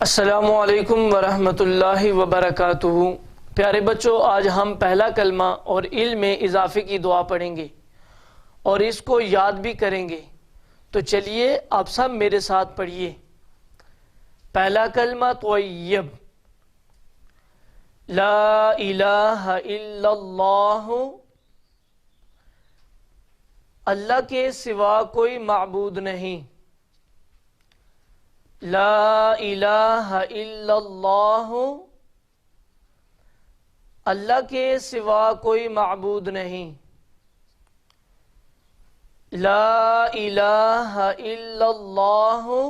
अस्सलामुअलैकुम वरहमतुल्लाहि वबरकातुहू। प्यारे बच्चों, आज हम पहला कलमा और इल्म में इजाफे की दुआ पढ़ेंगे और इसको याद भी करेंगे। तो चलिए आप सब मेरे साथ पढ़िए। पहला कलमा तय्यब, ला इलाहा इल्लल्लाहु, अल्लाह के सिवा कोई माबूद नहीं। ला इलाहा इल्लल्लाहु, अल्लाह के सिवा कोई माबूद नहीं। ला इलाहा इल्लल्लाहु,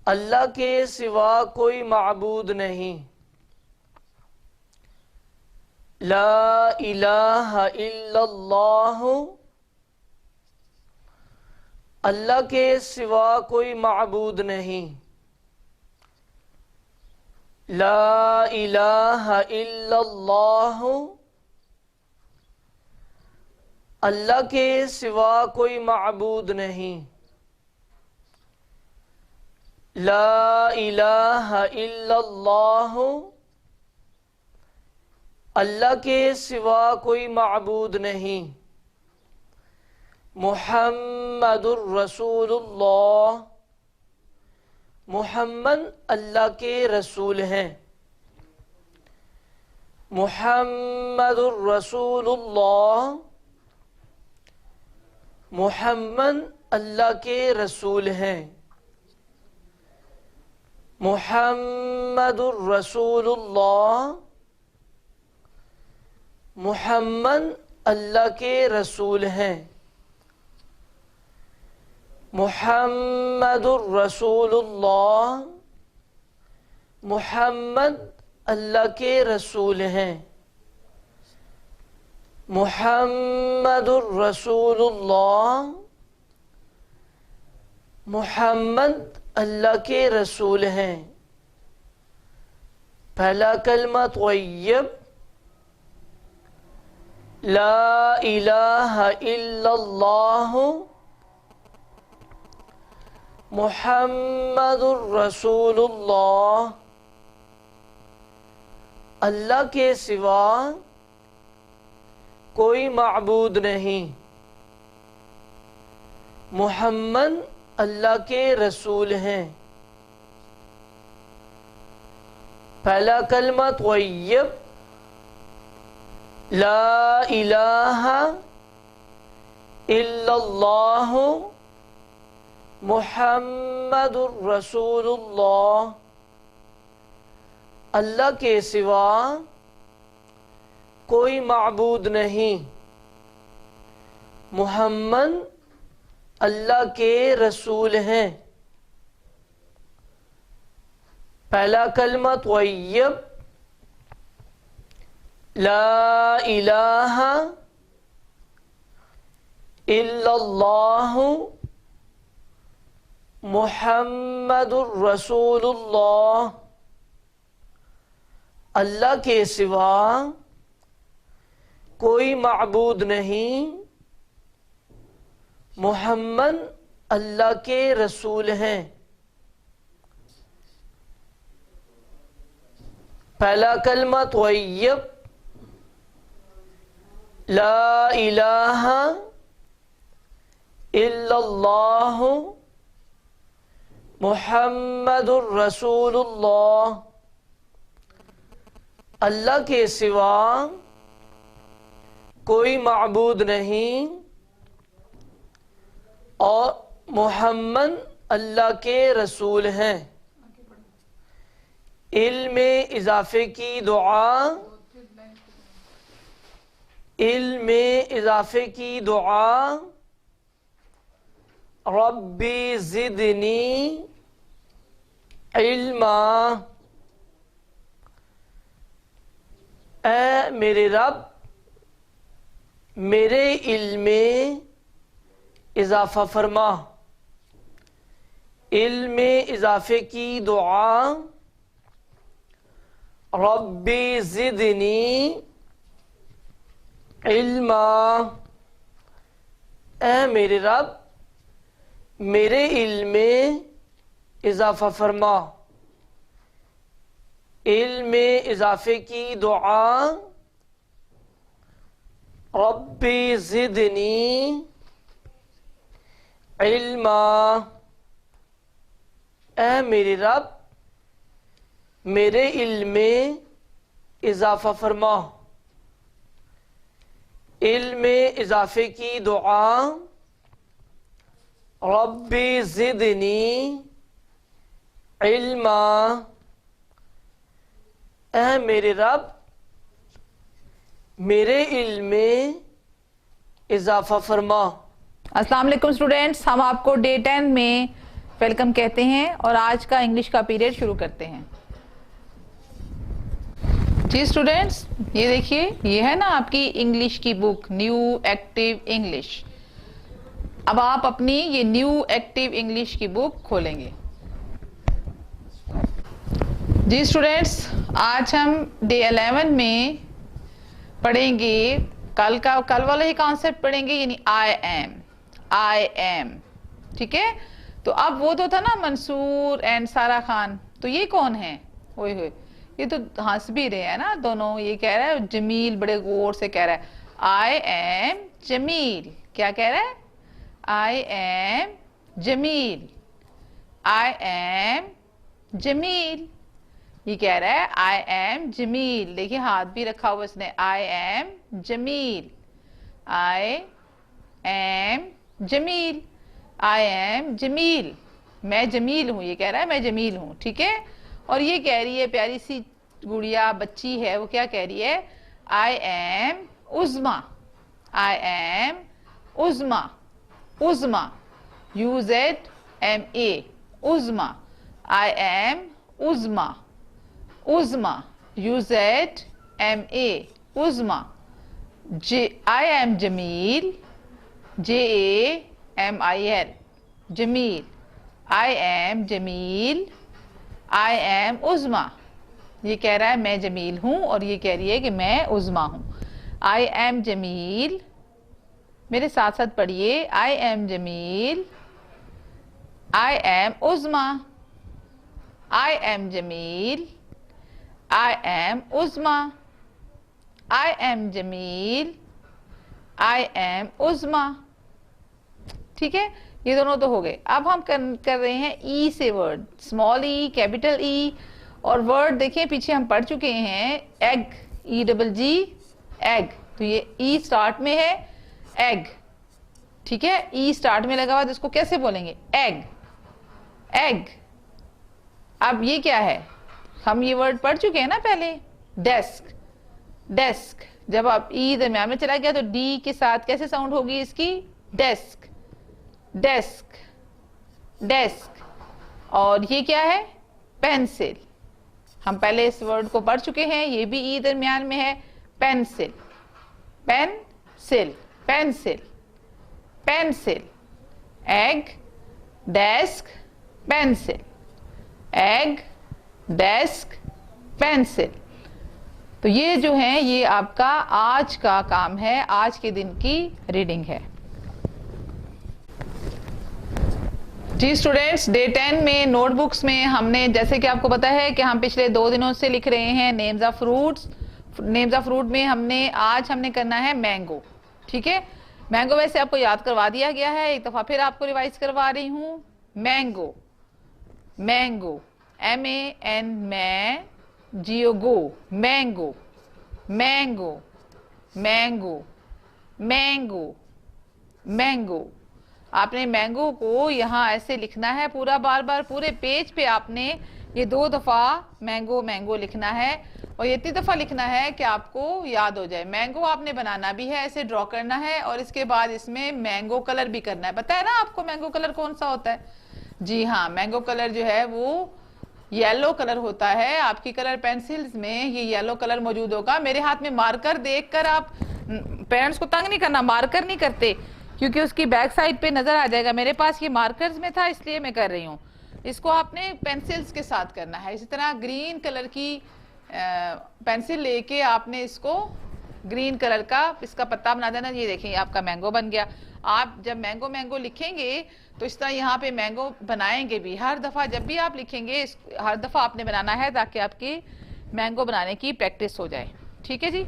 अल्लाह के सिवा कोई माबूद नहीं। ला इलाहा इल्लल्लाहु, अल्लाह के सिवा कोई माबूद नहीं। ला इलाहा इल्लल्लाहु, अल्लाह के सिवा कोई माबूद नहीं। ला इलाहा इल्लल्लाहु, अल्लाह के सिवा कोई माबूद नहीं। मुहम्मदुर रसूलुल्लाह, मुहम्मद अल्लाह के रसूल हैं। मुहम्मदुर रसूलुल्लाह, मुहम्मद अल्लाह के रसूल हैं। मुहम्मदुर रसूलुल्लाह, मुहम्मद अल्लाह के रसूल हैं। मुहम्मदुर रसूलुल्लाह, मुहम्मद अल्लाह के रसूल हैं। मुहम्मदुर रसूलुल्लाह, मुहम्मद अल्लाह के रसूल हैं। पहला कलमा तय्यब, ला इलाहा इल्लल्लाहु, मुहम्मदुर रसूलुल्लाह, अल्लाह के सिवा कोई माबूद नहीं। मुहम्मद अल्लाह के रसूल हैं। पहला कलमा तय्यब, ला इलाहा इल्लल्लाहु, मुहम्मदुर रसूलुल्लाह, अल्लाह के सिवा कोई माबूद नहीं। मुहम्मद अल्लाह के रसूल हैं। पहला कलमा तय्यब, ला इलाहा इल्लल्लाहु, मुहम्मदुर रसूलुल्लाह, अल्लाह के सिवा कोई माबूद नहीं। मुहम्मद अल्लाह के रसूल हैं। पहला कलमा तय्यब, ला इलाहा इल्लल्लाहु, मुहम्मदुर रसूलुल्लाह, अल्लाह के सिवा कोई माबूद नहीं और मुहम्मद अल्लाह के रसूल हैं। इल्म में इजाफे की दुआ, इल्म में इजाफे की दुआ, रब्बी ज़िदनी इल्मा, ऐ मेरे रब मेरे इल्म में इजाफा फरमा। इल्म में इजाफे की दुआ, रब्बी ज़िदनी इल्मा, ऐ मेरे रब मेरे इल्म में इजाफा फरमा। इल्म में इजाफे की दुआ, रब्बी ज़िदनी इल्मा, ऐ मेरे रब मेरे इल्म में इजाफा फरमा। इल्म में इजाफे की दुआ, रब्बी ज़िदनी इल्मा, ऐ मेरे रब मेरे इल्म में इजाफा फरमा। अस्सलाम वालेकुम स्टूडेंट्स, हम आपको डे 10 में वेलकम कहते हैं और आज का इंग्लिश का पीरियड शुरू करते हैं। जी स्टूडेंट्स, ये देखिए, ये है ना आपकी इंग्लिश की बुक न्यू एक्टिव इंग्लिश। अब आप अपनी ये न्यू एक्टिव इंग्लिश की बुक खोलेंगे। जी स्टूडेंट्स, आज हम डे 11 में पढ़ेंगे, कल वाला ही कॉन्सेप्ट पढ़ेंगे, यानी आई एम। ठीक है, तो अब वो तो था ना मंसूर एंड सारा खान, तो ये कौन है? ओए होए, ये तो हंस भी रहे हैं ना दोनों। ये कह रहा है जमील, बड़े गौर से कह रहा है आई एम जमील। क्या कह रहा है? I am Jamil, I am Jamil. ये कह रहा है आई एम जमील। देखिए हाथ भी रखा हुआ इसने, I am Jamil, I am Jamil, I am Jamil, मैं जमील हूं। ये कह रहा है मैं जमील हूं। ठीक है, और ये कह रही है प्यारी सी गुड़िया बच्ची है, वो क्या कह रही है? I am Uzma, I am Uzma, Uzma UZMA, Uzma, I am Uzma, Uzma UZMA, Uzma. I am Jamil, JAMIL, Jamil, I am Jamil, I am Uzma. ये कह रहा है मैं जमील हूं और ये कह रही है कि मैं उज़्मा हूं। आई एम जमील, मेरे साथ साथ पढ़िए, I am Jamil, I am Uzma, I am Jamil, I am Uzma, I am Jamil, I am Uzma. ठीक है, ये दोनों तो हो गए। अब हम कर रहे हैं ई से वर्ड, स्मॉल ई, कैपिटल ई। और वर्ड देखिए पीछे हम पढ़ चुके हैं, एग, EGG, एग। तो ये ई स्टार्ट में है, एग। ठीक है, ई स्टार्ट में लगा हुआ, तो इसको कैसे बोलेंगे? Egg, egg. अब ये क्या है? हम ये वर्ड पढ़ चुके हैं ना पहले, डेस्क, डेस्क। जब आप ई दरम्यान में चला गया तो डी के साथ कैसे साउंड होगी इसकी? Desk, desk, desk. और ये क्या है? पेंसिल। हम पहले इस वर्ड को पढ़ चुके हैं, ये भी ई दरम्यान में है, pencil, pencil, pencil, pencil. Egg, desk, pencil, egg, desk, pencil. तो ये जो है ये आपका आज का काम है, आज के दिन की रीडिंग है। जी स्टूडेंट्स, डे 10 में नोटबुक्स में हमने, जैसे कि आपको पता है कि हम पिछले 2 दिनों से लिख रहे हैं names of fruits. Names of fruit में आज हमने करना है मैंगो। ठीक है, मैंगो वैसे आपको याद करवा दिया गया है, एक दफा फिर आपको रिवाइज करवा रही हूं। मैंगो, मैंगो, MAN, मैं, GO, mango, mango, mango, mango, mango. आपने मैंगो को यहाँ ऐसे लिखना है पूरा, बार बार पूरे पेज पे आपने ये 2 दफा मैंगो मैंगो लिखना है, और ये इतनी दफा लिखना है कि आपको याद हो जाए। मैंगो आपने बनाना भी है, ऐसे ड्रॉ करना है, और इसके बाद इसमें मैंगो कलर भी करना है। पता है ना आपको मैंगो कलर कौन सा होता है? जी हाँ, मैंगो कलर जो है वो येलो कलर होता है। आपकी कलर पेंसिल्स में ये येलो कलर मौजूद होगा। मेरे हाथ में मार्कर देखकर आप पेरेंट्स को तंग नहीं करना, मार्कर नहीं करते, क्योंकि उसकी बैक साइड पे नजर आ जाएगा। मेरे पास ये मार्कर्स में था इसलिए मैं कर रही हूँ। इसको आपने पेंसिल्स के साथ करना है। इसी तरह ग्रीन कलर की पेंसिल लेके आपने इसको ग्रीन कलर का इसका पत्ता बना देना। ये देखें आपका मैंगो बन गया। आप जब मैंगो मैंगो लिखेंगे तो इस तरह यहाँ पे मैंगो बनाएंगे भी। हर दफा जब भी आप लिखेंगे हर दफा आपने बनाना है ताकि आपकी मैंगो बनाने की प्रैक्टिस हो जाए। ठीक है जी।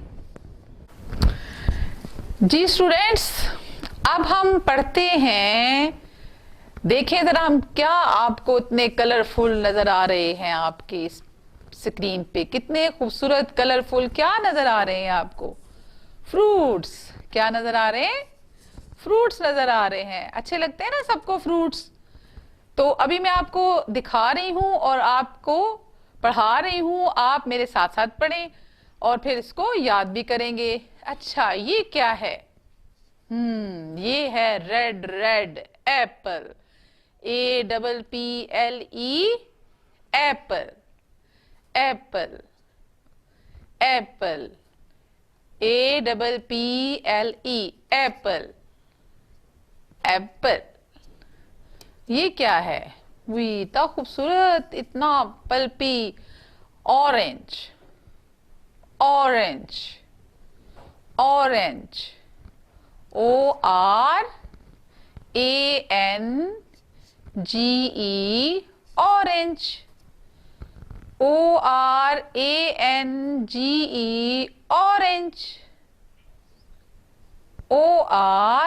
जी स्टूडेंट्स, अब हम पढ़ते हैं। देखें जरा हम क्या आपको इतने कलरफुल नजर आ रहे हैं आपकी स्क्रीन पे, कितने खूबसूरत कलरफुल क्या नजर आ रहे हैं आपको। फ्रूट्स क्या नजर आ रहे हैं? फ्रूट्स नजर आ रहे हैं। अच्छे लगते हैं ना सबको फ्रूट्स। तो अभी मैं आपको दिखा रही हूं और आपको पढ़ा रही हूं, आप मेरे साथ साथ पढ़ें और फिर इसको याद भी करेंगे। अच्छा ये क्या है? ये है red, red Apple, APPLE Apple, Apple, Apple, APPLE Apple, Apple. ये क्या है? इतना खूबसूरत, इतना pulpy. Orange, orange, orange, ORANGE orange, ORANGE orange, ORANGE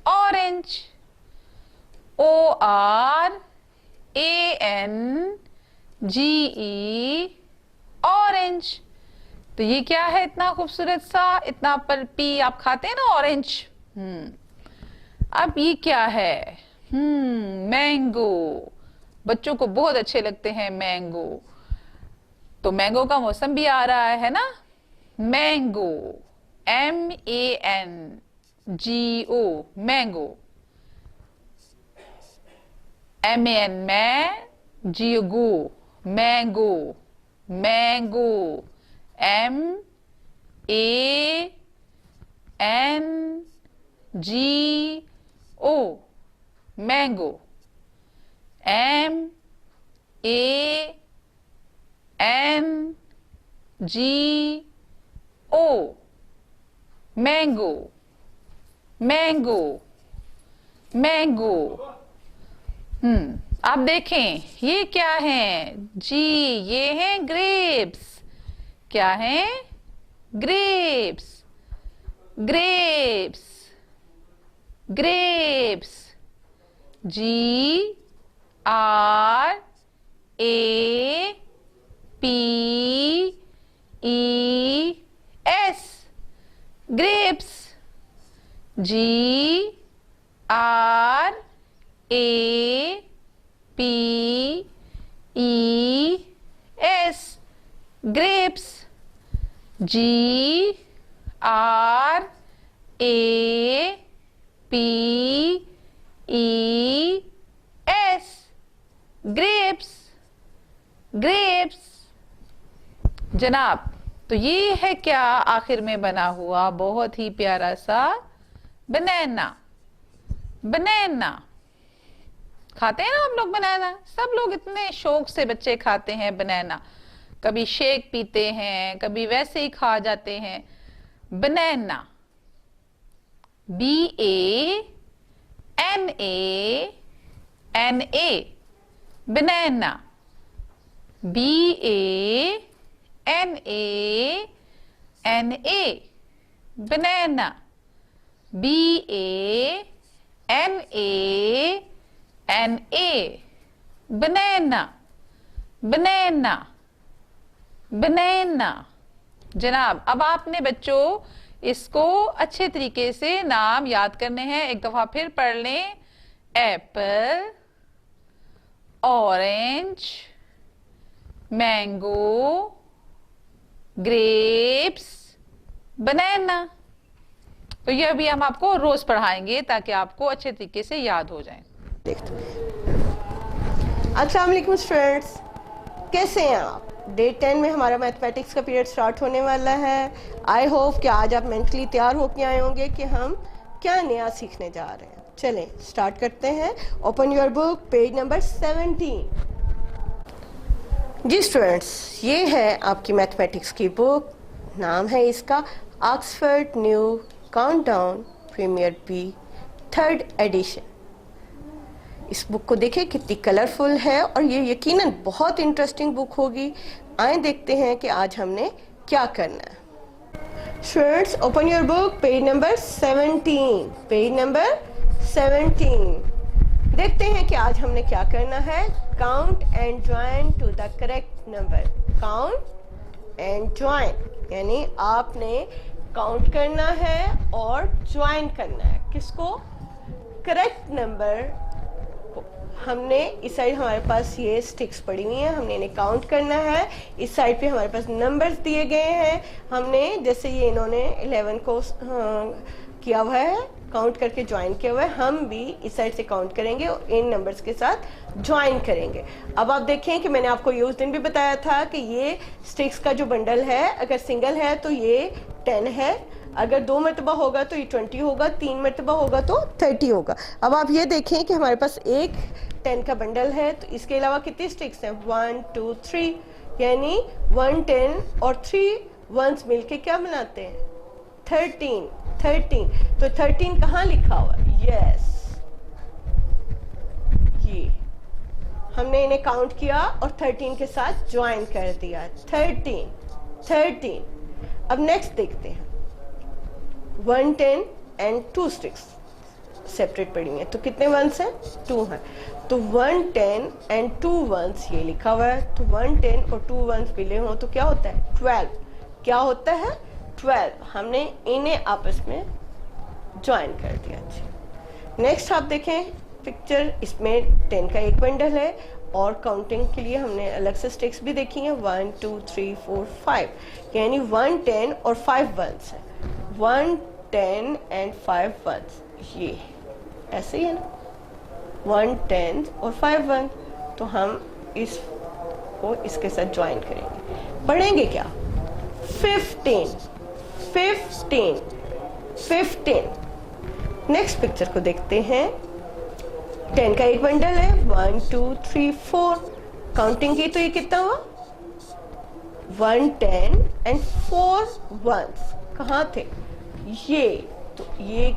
orange, ORANGE orange. तो ये क्या है इतना खूबसूरत सा, इतना पल्पी, आप खाते हैं ना ऑरेंज। अब ये क्या है? मैंगो। बच्चों को बहुत अच्छे लगते हैं मैंगो। तो मैंगो का मौसम भी आ रहा है ना। मैंगो, MANGO मैंगो, MAN मैं, GO mango, mango, MANGO mango, MANGO mango, mango, mango. आप देखें ये क्या है जी? ये हैं ग्रेप्स। क्या है? Grapes, grapes, grapes, GRAPES grapes, GRAPES grapes, GRAPES grapes, grapes. जनाब, तो ये है क्या आखिर में बना हुआ बहुत ही प्यारा सा बनाना। बनाना खाते हैं ना हम लोग, बनाना सब लोग इतने शौक से बच्चे खाते हैं बनाना। कभी शेक पीते हैं, कभी वैसे ही खा जाते हैं। बनाना, BANANA बनाना, BANANA बनाना, BANANA बनाना, बनाना, बनाना। जनाब, अब आपने बच्चों इसको अच्छे तरीके से नाम याद करने हैं। एक दफा फिर पढ़ लें। एप्पल, ऑरेंज, मैंगो, ग्रेप्स, बनाना। तो ये अभी हम आपको रोज पढ़ाएंगे ताकि आपको अच्छे तरीके से याद हो जाए। अस्सलाम वालेकुम स्टूडेंट्स, कैसे हैं आप? डे 10 में हमारा मैथमेटिक्स का पीरियड स्टार्ट होने वाला है। आई होप कि आज आप मेंटली तैयार होकर आए होंगे कि हम क्या नया सीखने जा रहे हैं। चलें स्टार्ट करते हैं। Open your book, page number 17। जी स्टूडेंट्स, ये है आपकी मैथमेटिक्स की बुक। नाम है इसका Oxford new countdown premier B 3rd edition. इस बुक को देखिए कितनी कलरफुल है और ये यकीनन बहुत इंटरेस्टिंग बुक होगी। आए देखते हैं कि आज हमने क्या करना है। Students, open your book, page number 17। Page number 17। देखते हैं कि आज हमने क्या करना है। Count and join to the correct number. Count and join यानी आपने काउंट करना है और ज्वाइन करना है। किसको? करेक्ट नंबर को। हमने इस साइड हमारे पास ये स्टिक्स पड़ी हुई हैं, हमने इन्हें काउंट करना है। इस साइड पे हमारे पास नंबर्स दिए गए हैं। हमने जैसे ये इन्होंने 11 को किया हुआ है, काउंट करके ज्वाइन किया हुआ है, हम भी इस साइड से काउंट करेंगे और इन नंबर्स के साथ ज्वाइन करेंगे। अब आप देखें कि मैंने आपको ये उस दिन भी बताया था कि ये स्टिक्स का जो बंडल है, अगर सिंगल है तो ये 10 है, अगर 2 मरतबा होगा तो ये 20 होगा, 3 मरतबा होगा तो 30 होगा। अब आप ये देखें कि हमारे पास एक 10 का बंडल है, तो इसके अलावा कितनी स्टिक्स हैं? 1 2 3, यानी 1 10 और 3 1s मिलके क्या बनाते हैं? 13। तो 13 कहाँ लिखा हुआ? यस, ये हमने इन्हें काउंट किया और 13 के साथ ज्वाइन कर दिया। 13। अब नेक्स्ट देखते हैं। 1 10 एंड 2 स्टिक्स सेपरेट पड़ी हैं, तो कितने 1s हैं? 2 हैं। तो 1 10 एंड 2 1s ये लिखा हुआ है। तो 1 10 और 2 1s मिले हों तो क्या होता है? 12। क्या होता है? 12। हमने इन्हें आपस में ज्वाइन कर दिया। नेक्स्ट आप देखें पिक्चर, इसमें 10 का एक बंडल है और काउंटिंग के लिए हमने अलग से स्टिक्स भी देखी हैं। 1 2 3 4 5, यानी 1 10 और 5 1s है। 1 10 एंड 5 1s, ये ऐसे ही है ना, 1 10 और 5 1। तो हम इसको इसके साथ ज्वाइन करेंगे। पढ़ेंगे क्या? 15। नेक्स्ट पिक्चर को देखते हैं। 10 का एक बंडल है, 1 2 3 4, काउंटिंग की तो ये कितना हुआ? 1 10 एंड 4 1s कहाँ थे? ये, तो ये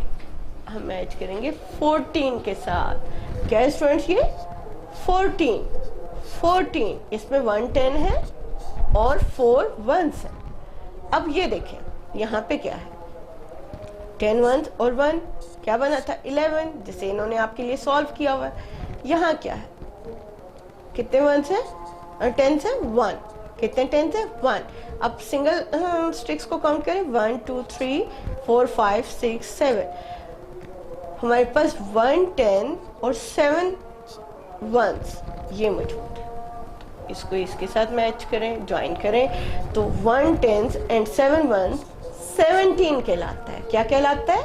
हम मैच करेंगे 14 के साथ। क्या है स्टूडेंट्स? ये 14। इसमें 1 10 है और 4 1s है। अब ये देखें यहाँ पे क्या है? 10 1s और 1 क्या बना था? 11, जिसे इन्होंने आपके लिए सॉल्व किया हुआ है। यहाँ क्या है? कितने 1s हैं और 10s हैं? 1। कितने 10s हैं? 1। अब सिंगल स्टिक्स को काउंट करें। 1 2 3 4 5 6 7, हमारे पास 1 10 और 7 1s ये मौजूद है। इसको इसके साथ मैच करें, ज्वाइन करें, तो 1 10 एंड 7 1s 17 कहलाता है। क्या कहलाता है?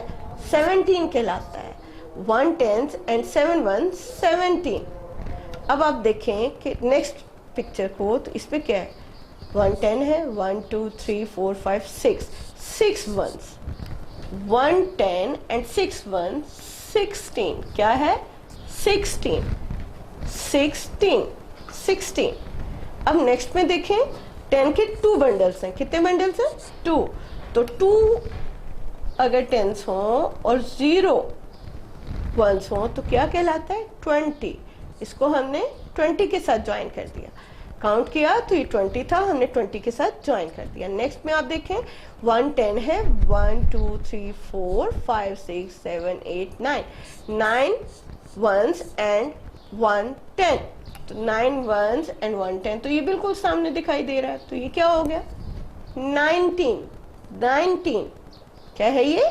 17 कहलाता है। 1 10 एंड 7 1s 17। अब आप देखें कि नेक्स्ट पिक्चर को, तो इस पे क्या है? 1 10 है, 1 2 3 4 5 6 1s। 1 10 and 6 1s 16। क्या है? 16। अब नेक्स्ट में देखें, 10 के 2 बंडल्स हैं। कितने बंडल्स हैं? 2। तो 2 अगर 10s हों और 0 1s हों तो क्या कहलाता है? 20। इसको हमने 20 के साथ ज्वाइन कर दिया। काउंट किया तो ये 20 था, हमने 20 के साथ ज्वाइन कर दिया। नेक्स्ट में आप देखें 1 10 है, 1 2 3 4 5 6 7 8 9 1s एंड 1 10। तो 9 1s एंड 1 10, तो ये बिल्कुल सामने दिखाई दे रहा है। तो ये क्या हो गया? 19। क्या है ये?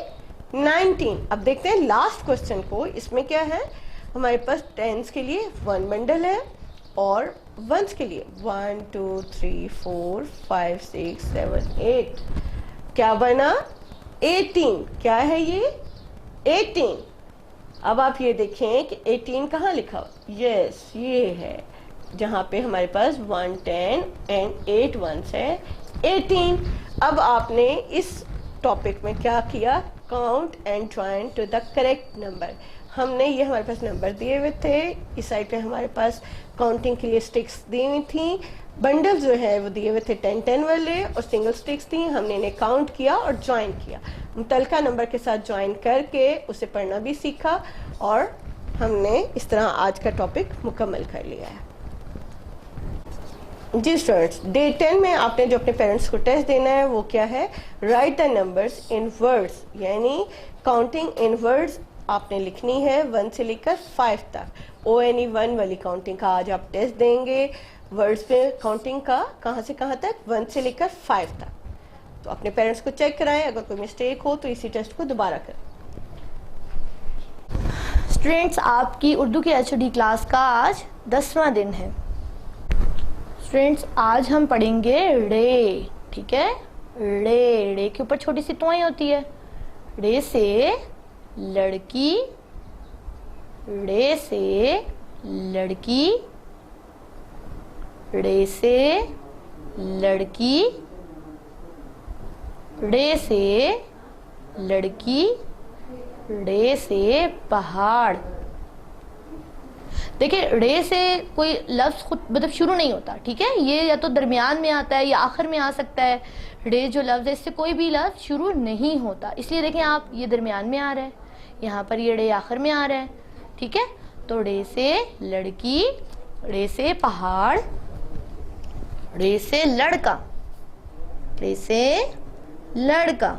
19। अब देखते हैं लास्ट क्वेश्चन को। इसमें क्या है? हमारे पास 10s के लिए 1 बंडल है और 1s के लिए 1 2 3 4 5 6 7 8, क्या बना? 18। क्या है ये? 18। अब आप ये देखें कि 18 कहाँ लिखा हो? यस, ये है जहाँ पे हमारे पास 1 10 एंड 8 1s है, 18। अब आपने इस टॉपिक में क्या किया? Count and join to the correct number. हमने ये हमारे पास नंबर दिए हुए थे, इस साइड पे हमारे पास काउंटिंग के लिए स्टिक्स दी हुई थी, बंडल जो है वो दिए हुए थे 10-10 वाले और सिंगल स्टिक्स थी। हमने इन्हें काउंट किया और ज्वाइन किया, मुतलका नंबर के साथ ज्वाइन करके उसे पढ़ना भी सीखा और हमने इस तरह आज का टॉपिक मुकम्मल कर लिया है। जी स्टूडेंट्स, डे 10 में आपने जो अपने पेरेंट्स को टेस्ट देना है वो क्या है, right the numbers in words, यानी काउंटिंग इन वर्ड्स आपने लिखनी है 1 से लेकर 5 तक। ONE 1 वाली काउंटिंग का आज आप टेस्ट देंगे, वर्ड्स पे काउंटिंग का कहाँ से कहाँ तक, 1 से लेकर 5 तक। तो अपने पेरेंट्स को चेक कराएं, अगर कोई मिस्टेक हो तो इसी टेस्ट को दोबारा करें। स्टूडेंट्स, आपकी उर्दू की HOD क्लास का आज 10वां दिन है। स्टूडेंट्स, आज हम पढ़ेंगे रे, ठीक है। रे, रे के ऊपर छोटी सी टोई होती है। रे से लड़की, रे से लड़की, रे से लड़की, रे से लड़की, रे से पहाड़। देखिए, रे से कोई लफ्ज खुद मतलब शुरू नहीं होता, ठीक है। ये या तो दरमियान में आता है या आखिर में आ सकता है। रे जो लफ्ज है इससे कोई भी लफ्ज शुरू नहीं होता, इसलिए देखें आप, ये दरमियान में आ रहा है, यहाँ पर ये रे आखिर में आ रहा है, ठीक है। तो रे से लड़की, रे से पहाड़, रे से लड़का, रे से लड़का,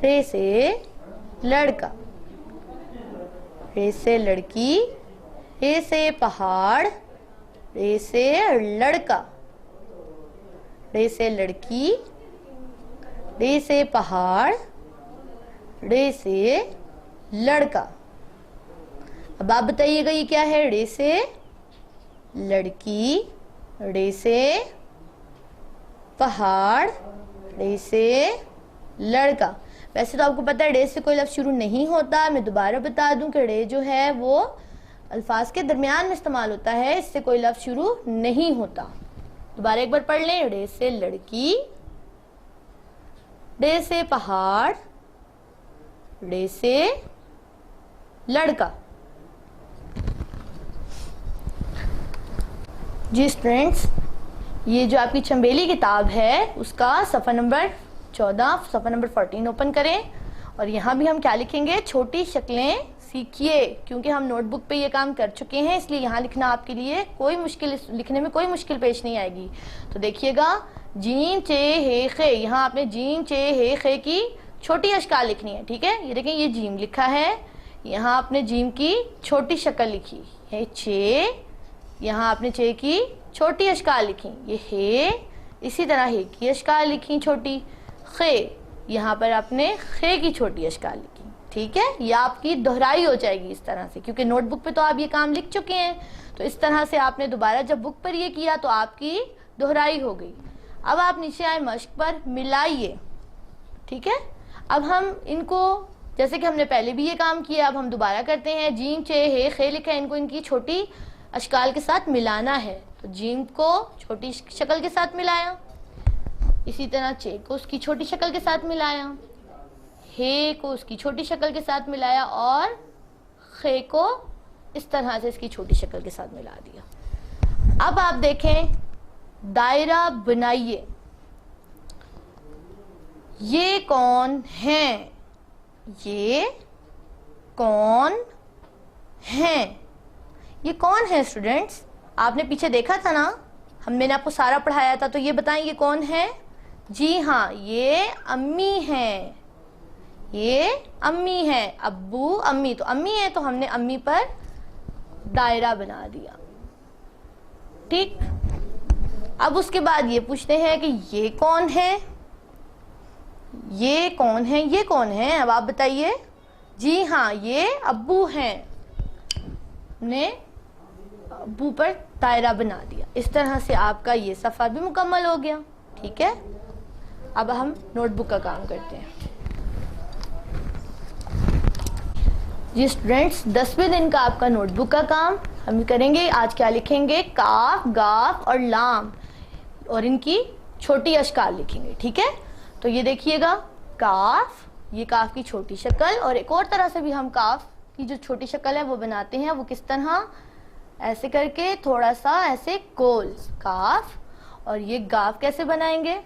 रे से लड़का, रे से लड़की, रे से पहाड़, रे से लड़का, रे से लड़की, रे से पहाड़, रे से लड़का। अब आप बताइएगा ये क्या है, रे से लड़की, रे से पहाड़, रे से लड़का। वैसे तो आपको पता है रे से कोई लफ्ज़ शुरू नहीं होता। मैं दोबारा बता दूं कि रे जो है वो अल्फाज के दरमियान में इस्तेमाल होता है, इससे कोई लफ्ज़ शुरू नहीं होता। दोबारा एक बार पढ़ लें, रे से लड़की, रे से पहाड़, रे से लड़का। जी स्टूडेंट्स, ये जो आपकी चंबेली किताब है उसका सफ़ा नंबर 14, सफ़ा नंबर 14 ओपन करें और यहाँ भी हम क्या लिखेंगे, छोटी शक्लें सीखिए। क्योंकि हम नोटबुक पे ये काम कर चुके हैं, इसलिए यहाँ लिखना आपके लिए कोई मुश्किल, लिखने में कोई मुश्किल पेश नहीं आएगी। तो देखिएगा, जीन चे हे खे, यहाँ आपने जीन चे हे खे की छोटी अशकाल लिखनी है, ठीक है। ये देखें, ये जीम लिखा है, यहाँ आपने जीम की छोटी शक्ल लिखी है चे, यहाँ आपने चे की छोटी अशकाल लिखी, ये हे, इसी तरह हे की अशकाल लिखी छोटी, खे, यहाँ पर आपने खे की छोटी अशकाल लिखी, ठीक है। ये आपकी दोहराई हो जाएगी इस तरह से, क्योंकि नोटबुक पे तो आप ये काम लिख चुके हैं, तो इस तरह से आपने दोबारा जब बुक पर ये किया तो आपकी दोहराई हो गई। अब आप नीचे आए, मश्क पर मिलाइए, ठीक है। अब हम इनको, जैसे कि हमने पहले भी ये काम किया, अब हम दोबारा करते हैं। जीम चे हे खे लिखा है, इनको इनकी छोटी अशकाल के साथ मिलाना है। तो जीम को छोटी शक्ल के साथ मिलाया, इसी तरह चे को उसकी छोटी शक्ल के साथ मिलाया, हे को उसकी छोटी शक्ल के साथ मिलाया और खे को इस तरह से इसकी छोटी शक्ल के साथ मिला दिया। अब आप देखें, दायरा बनाइए। ये कौन है, ये कौन है, ये कौन है स्टूडेंट्स? आपने पीछे देखा था ना, मैंने आपको सारा पढ़ाया था, तो ये बताएं ये कौन है? जी हाँ, ये अम्मी है, ये अम्मी है। अब्बू अम्मी, तो अम्मी है तो हमने अम्मी पर दायरा बना दिया, ठीक। अब उसके बाद ये पूछते हैं कि ये कौन है, ये कौन है, ये कौन है? अब आप बताइए। जी हाँ, ये अब्बू हैं। ने अब्बू पर दायरा बना दिया। इस तरह से आपका ये सफ़ा भी मुकम्मल हो गया, ठीक है। अब हम नोटबुक का काम करते हैं। जी स्टूडेंट्स, 10वें दिन का आपका नोटबुक का काम हम करेंगे। आज क्या लिखेंगे? काफ, गाफ और लाम, और इनकी छोटी अशकाल लिखेंगे, ठीक है। तो ये देखिएगा, काफ, ये काफ की छोटी शक्ल। और एक और तरह से भी हम काफ की जो छोटी शक्ल है वो बनाते हैं, वो किस तरह, ऐसे करके थोड़ा सा ऐसे गोल काफ। और ये गाफ कैसे बनाएंगे,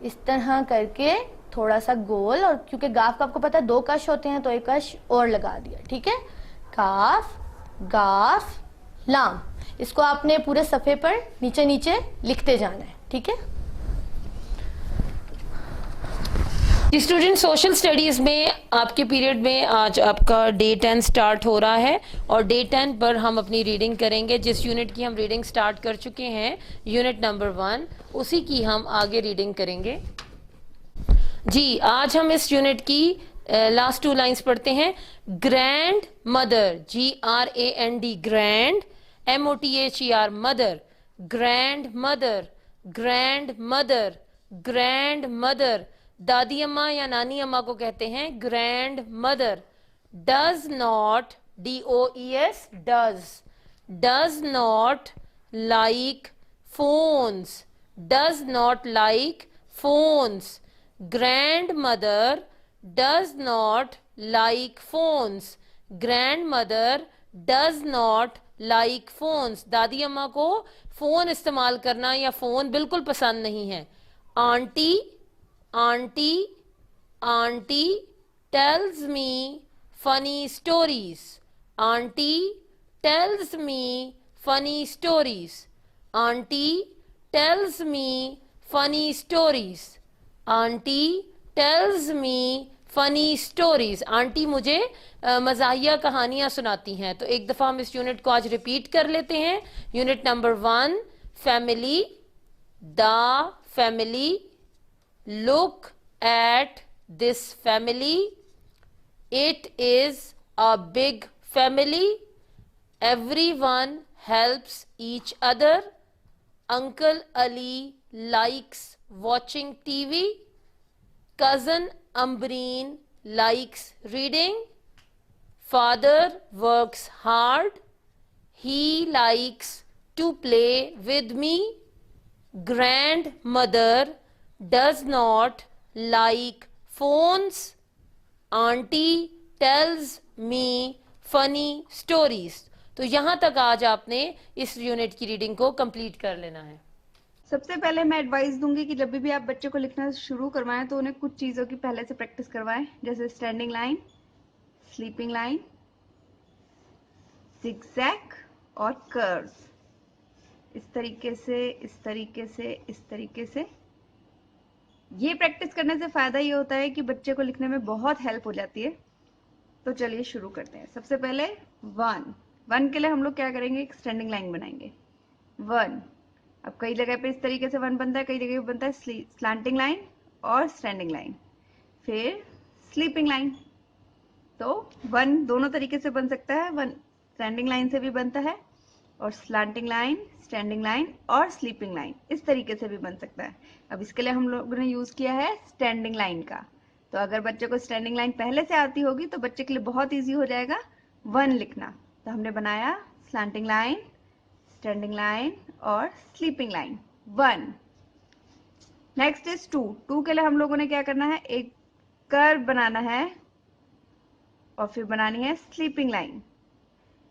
इस तरह करके थोड़ा सा गोल, और क्योंकि गाफ का आपको पता है 2 कश होते हैं तो एक कश और लगा दिया, ठीक है। काफ गाफ लाम, इसको आपने पूरे सफ़े पर नीचे नीचे लिखते जाना है, ठीक है। स्टूडेंट, सोशल स्टडीज़ में आपके पीरियड में आज आपका डे 10 स्टार्ट हो रहा है और डे 10 पर हम अपनी रीडिंग करेंगे। जिस यूनिट की हम रीडिंग स्टार्ट कर चुके हैं, यूनिट नंबर 1, उसी की हम आगे रीडिंग करेंगे। जी, आज हम इस यूनिट की लास्ट 2 लाइंस पढ़ते हैं। Grand mother, GRAND, grand, MOTHER, mother, grand mother, grand mother, grand mother. दादी अम्मा या नानी अम्मा को कहते हैं grand mother. Does not, DOES, does not like phones, does not like phones. Grand mother does not like phones, grand mother does not like phones. दादी अम्मा को फोन इस्तेमाल करना या फोन बिल्कुल पसंद नहीं है। Aunty, aunty, aunty tells me funny stories, aunty tells me funny stories, aunty tells me funny stories, aunty tells me funny stories. Aunty मुझे मज़ाहिया कहानियाँ सुनाती हैं। तो एक दफ़ा हम इस यूनिट को आज रिपीट कर लेते हैं। Unit number 1, family, the family, look at this family, it is a big family, everyone helps each other, Uncle Ali likes watching TV, cousin Ambreen likes reading, father works hard, he likes to play with me, grandmother does not like phones, auntie tells me funny stories। तो यहाँ तक आज आपने इस unit की reading को complete कर लेना है। सबसे पहले मैं एडवाइस दूंगी कि जब भी आप बच्चे को लिखना शुरू करवाएं तो उन्हें कुछ चीज़ों की पहले से प्रैक्टिस करवाएं, जैसे standing line, sleeping line, zigzag और कर्व्स। इस तरीके से, इस तरीके से, इस तरीके से। ये प्रैक्टिस करने से फ़ायदा ये होता है कि बच्चे को लिखने में बहुत हेल्प हो जाती है। तो चलिए शुरू करते हैं। सबसे पहले 1 के लिए हम लोग क्या करेंगे, एक स्टैंडिंग लाइन बनाएंगे। 1, अब कई जगह पे इस तरीके से 1 बनता है, कई जगह पे बनता है स्लैंटिंग लाइन और स्टैंडिंग लाइन, फिर स्लीपिंग लाइन। तो 1 दोनों तरीके से बन सकता है। 1 स्टैंडिंग लाइन से भी बनता है और स्लैंटिंग लाइन, स्टैंडिंग लाइन और स्लीपिंग लाइन इस तरीके से भी बन सकता है। अब इसके लिए हम लोगों ने यूज़ किया है स्टैंडिंग लाइन का। तो अगर बच्चे को स्टैंडिंग लाइन पहले से आती होगी तो बच्चे के लिए बहुत ईजी हो जाएगा 1 लिखना। तो हमने बनाया स्लैंटिंग लाइन, स्टैंडिंग लाइन और स्लीपिंग लाइन 1। नेक्स्ट इज 2 के लिए हम लोगों ने क्या करना है, एक कर्व बनाना है और फिर बनानी है स्लीपिंग लाइन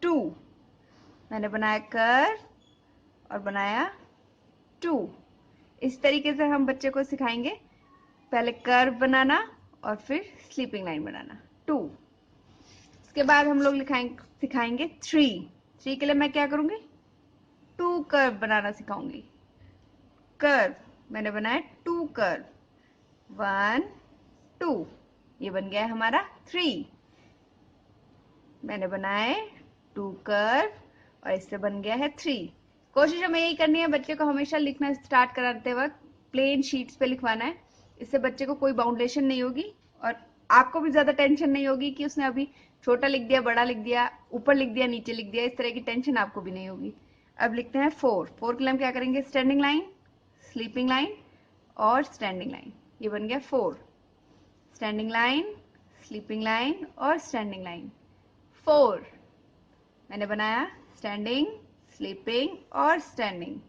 2। मैंने बनाया कर्व और बनाया 2। इस तरीके से हम बच्चे को सिखाएंगे, पहले कर्व बनाना और फिर स्लीपिंग लाइन बनाना 2। उसके बाद हम लोग सिखाएंगे 3 के लिए मैं क्या करूंगी, 2 कर्व बनाना सिखाऊंगी। कर्व मैंने बनाया 2 कर्व, 1 2, ये बन गया है हमारा 3। मैंने बनाए 2 कर्व और इससे बन गया है 3। कोशिश हमें यही करनी है, बच्चे को हमेशा लिखना स्टार्ट कराते वक्त प्लेन शीट्स पे लिखवाना है। इससे बच्चे को कोई बाउंडेशन नहीं होगी और आपको भी ज्यादा टेंशन नहीं होगी कि उसने अभी छोटा लिख दिया, बड़ा लिख दिया, ऊपर लिख दिया, नीचे लिख दिया, इस तरह की टेंशन आपको भी नहीं होगी। अब लिखते हैं 4 के लिए हम क्या करेंगे, स्टैंडिंग लाइन, स्लीपिंग लाइन और स्टैंडिंग लाइन। ये बन गया 4। स्टैंडिंग लाइन, स्लीपिंग लाइन और स्टैंडिंग लाइन 4। मैंने बनाया स्टैंडिंग, स्लीपिंग और स्टैंडिंग,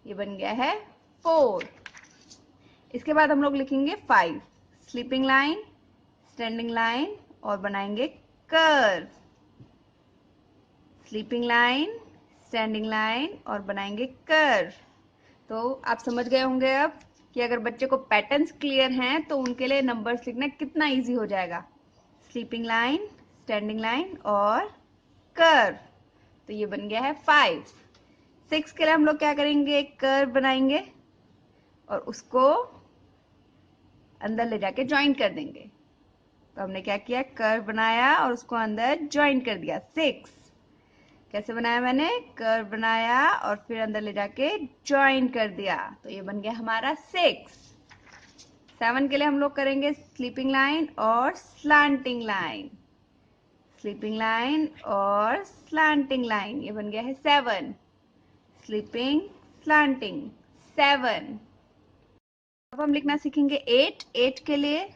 ये बन गया है 4। इसके बाद हम लोग लिखेंगे 5, स्लीपिंग लाइन, स्टैंडिंग लाइन और बनाएंगे curve, sleeping line, standing line और बनाएंगे कर्व। तो आप समझ गए होंगे अब कि अगर बच्चे को पैटर्न्स क्लियर हैं तो उनके लिए नंबर्स लिखना कितना इजी हो जाएगा। स्लीपिंग लाइन, स्टैंडिंग लाइन और कर्व, तो ये बन गया है 5। 6 के लिए हम लोग क्या करेंगे, एक कर्व बनाएंगे और उसको अंदर ले जाके ज्वाइन कर देंगे। तो हमने क्या किया, कर्व बनाया और उसको अंदर ज्वाइन कर दिया। 6 कैसे बनाया मैंने, कर्व बनाया और फिर अंदर ले जाके ज्वाइन कर दिया, तो ये बन गया हमारा 6। 7 के लिए हम लोग करेंगे स्लीपिंग लाइन और स्लांटिंग लाइन, स्लीपिंग लाइन और स्लांटिंग लाइन, ये बन गया है 7। Sleeping, slanting, 7। अब हम लिखना सीखेंगे 8। 8 के लिए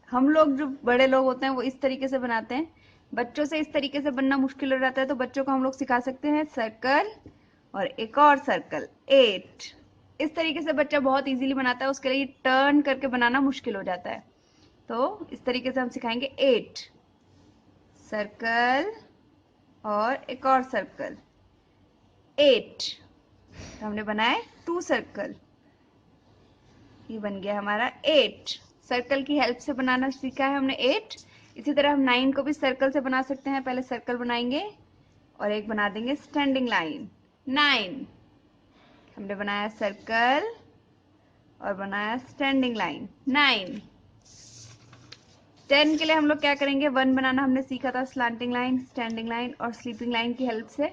हम लोग जो बड़े लोग होते हैं वो इस तरीके से बनाते हैं, बच्चों से इस तरीके से बनना मुश्किल हो जाता है, तो बच्चों को हम लोग सिखा सकते हैं सर्कल और एक और सर्कल 8। इस तरीके से बच्चा बहुत इजीली बनाता है, उसके लिए टर्न करके बनाना मुश्किल हो जाता है। तो इस तरीके से हम सिखाएंगे 8 सर्कल और एक और सर्कल 8। तो हमने बनाए 2 सर्कल, ये बन गया हमारा 8। सर्कल की हेल्प से बनाना सीखा है हमने 8। इसी तरह हम 9 को भी सर्कल से बना सकते हैं। पहले सर्कल बनाएंगे और एक बना देंगे स्टैंडिंग लाइन। 9 हमने बनाया सर्कल और बनाया स्टैंडिंग लाइन 9। 10 के लिए हम लोग क्या करेंगे, 1 बनाना हमने सीखा था स्लांटिंग लाइन, स्टैंडिंग लाइन और स्लीपिंग लाइन की हेल्प से,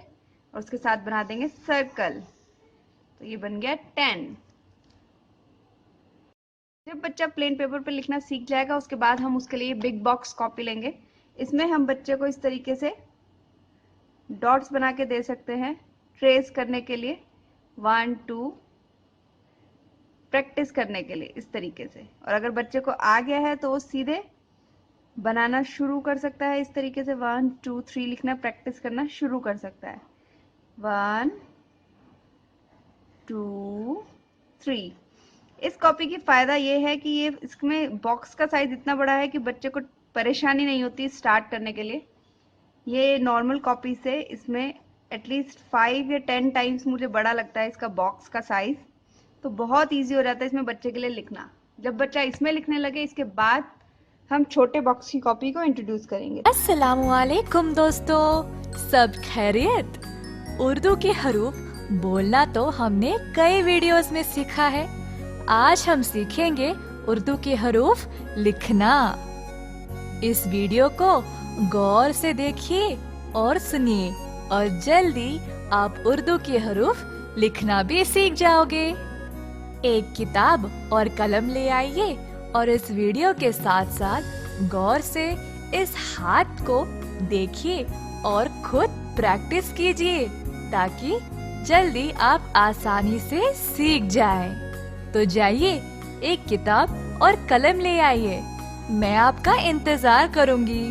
और उसके साथ बना देंगे सर्कल, तो ये बन गया 10। जब बच्चा प्लेन पेपर पर लिखना सीख जाएगा उसके बाद हम उसके लिए बिग बॉक्स कॉपी लेंगे। इसमें हम बच्चे को इस तरीके से डॉट्स बना के दे सकते हैं ट्रेस करने के लिए, 1 2 प्रैक्टिस करने के लिए इस तरीके से। और अगर बच्चे को आ गया है तो वो सीधे बनाना शुरू कर सकता है, इस तरीके से 1 2 3 लिखना प्रैक्टिस करना शुरू कर सकता है। 1 2 3। इस कॉपी की फ़ायदा ये है कि ये इसमें बॉक्स का साइज इतना बड़ा है कि बच्चे को परेशानी नहीं होती स्टार्ट करने के लिए। ये नॉर्मल कॉपी से इसमें एटलीस्ट 5 या 10 टाइम्स मुझे बड़ा लगता है इसका बॉक्स का साइज, तो बहुत इजी हो जाता है इसमें बच्चे के लिए लिखना। जब बच्चा इसमें लिखने लगे इसके बाद हम छोटे बॉक्स की कॉपी को इंट्रोड्यूस करेंगे। अस्सलामुअलैकुम दोस्तों, सब खैरियत। उर्दू के हरूफ बोलना तो हमने कई वीडियोस में सीखा है, आज हम सीखेंगे उर्दू के हरूफ लिखना। इस वीडियो को गौर से देखिए और सुनिए और जल्दी आप उर्दू के हरूफ लिखना भी सीख जाओगे। एक किताब और कलम ले आइए और इस वीडियो के साथ साथ गौर से इस हाथ को देखिए और खुद प्रैक्टिस कीजिए ताकि जल्दी आप आसानी से सीख जाएं। तो जाइए एक किताब और कलम ले आइए, मैं आपका इंतजार करूंगी।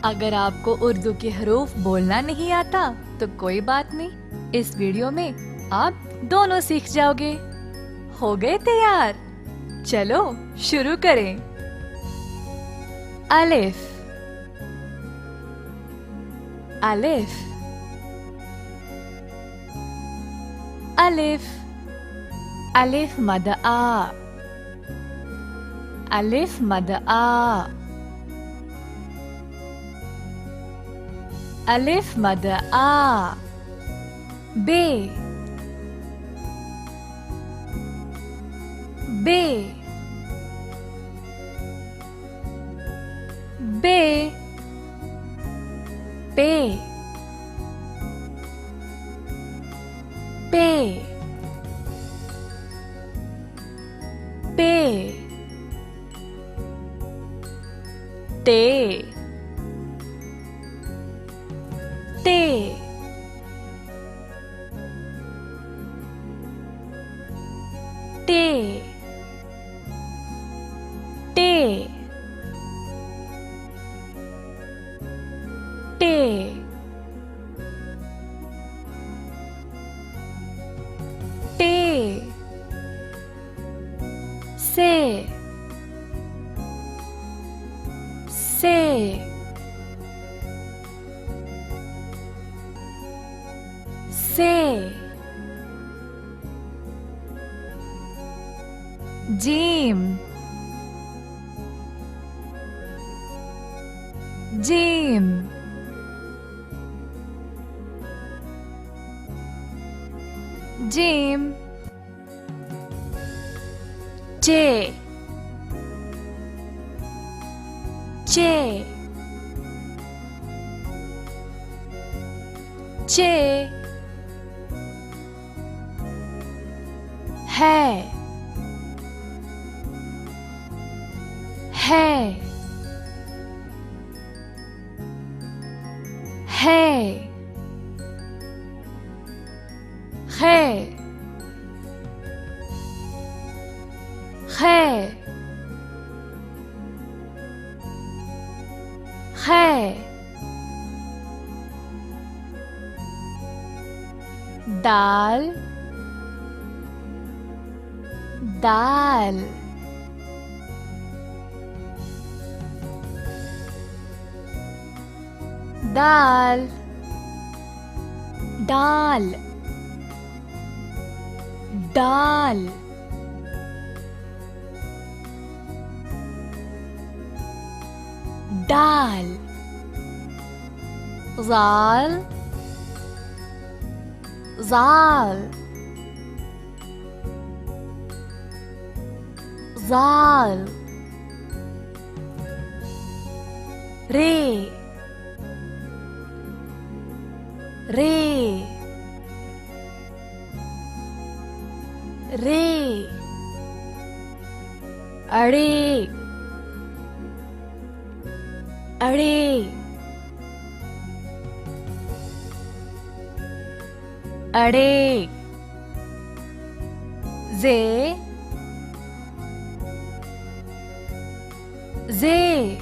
अगर आपको उर्दू के हरूफ बोलना नहीं आता तो कोई बात नहीं, इस वीडियो में आप दोनों सीख जाओगे। हो गए तैयार? चलो शुरू करें। अलिफ, अलिफ, अलिफ, अलिफ मद आ, अलिफ मद आ, अलिफ मद आ। बे, बे, बे, पे, पे, पे, टे, टे, टे, टे, टे, टे, से, से, जीम, जीम, जीम, चे, चे, चे, है, है, है, है, है, है, दाल, दाल, दाल, दाल, दाल, दाल, जाल, जाल, जाल, रे, रे, रे, अड़े, अड़े, अड़े, जे, जे,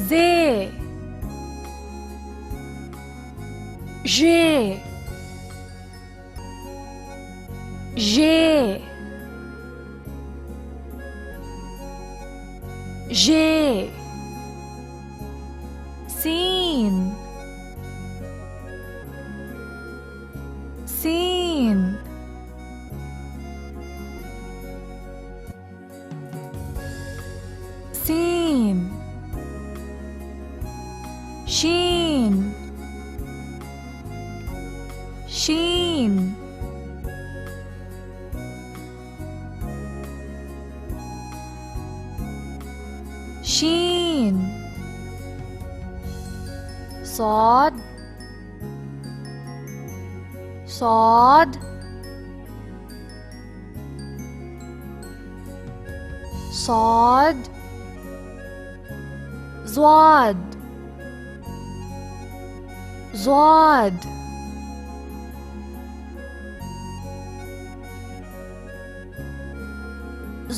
जे, जे, जे, जे, सीन, सीन, सीन, शीन, शीन, शीन, सौद, सौद, सौद, ज़्वाद, ज़्वाद,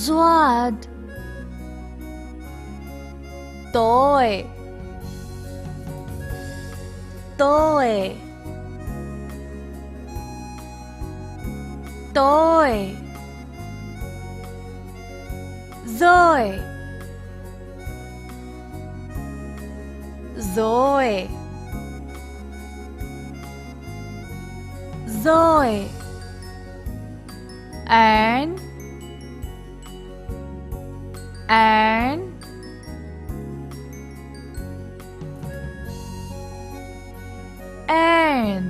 ज़्वाद, तोय, तोय, तोय, ज़ोय, ज़ोय, ज़ोय, and, and, and,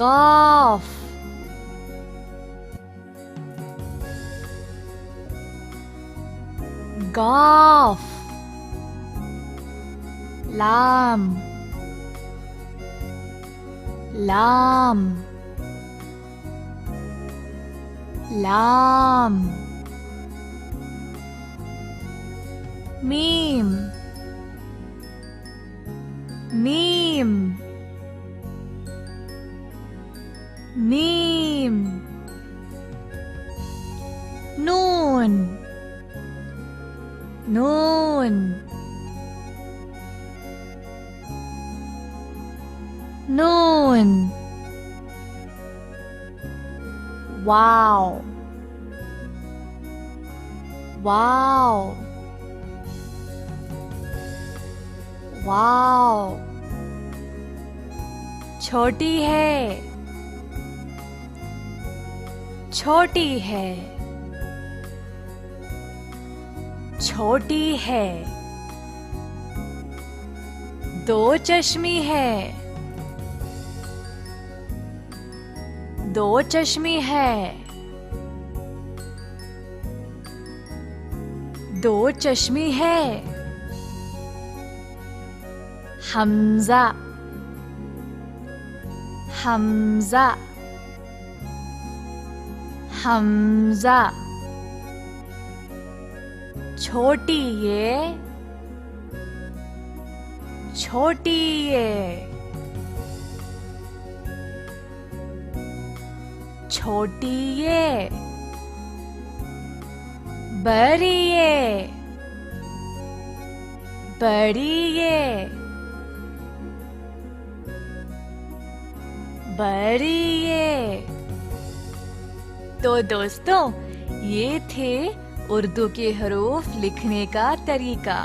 गाफ, गाफ, लाम, लाम, लाम, मीम, मीम, मीम, नून, नून, नून, वाव, वाव, वाव, छोटी है, छोटी है, छोटी है, दो चश्मी है, दो चश्मी है, दो चश्मी है, हमजा, हमजा, हमजा, छोटी ये, छोटी ये, छोटी ये, बड़ी ये, बड़ी ये, बड़ी ये। तो दोस्तों, ये थे उर्दू के हरूफ लिखने का तरीका।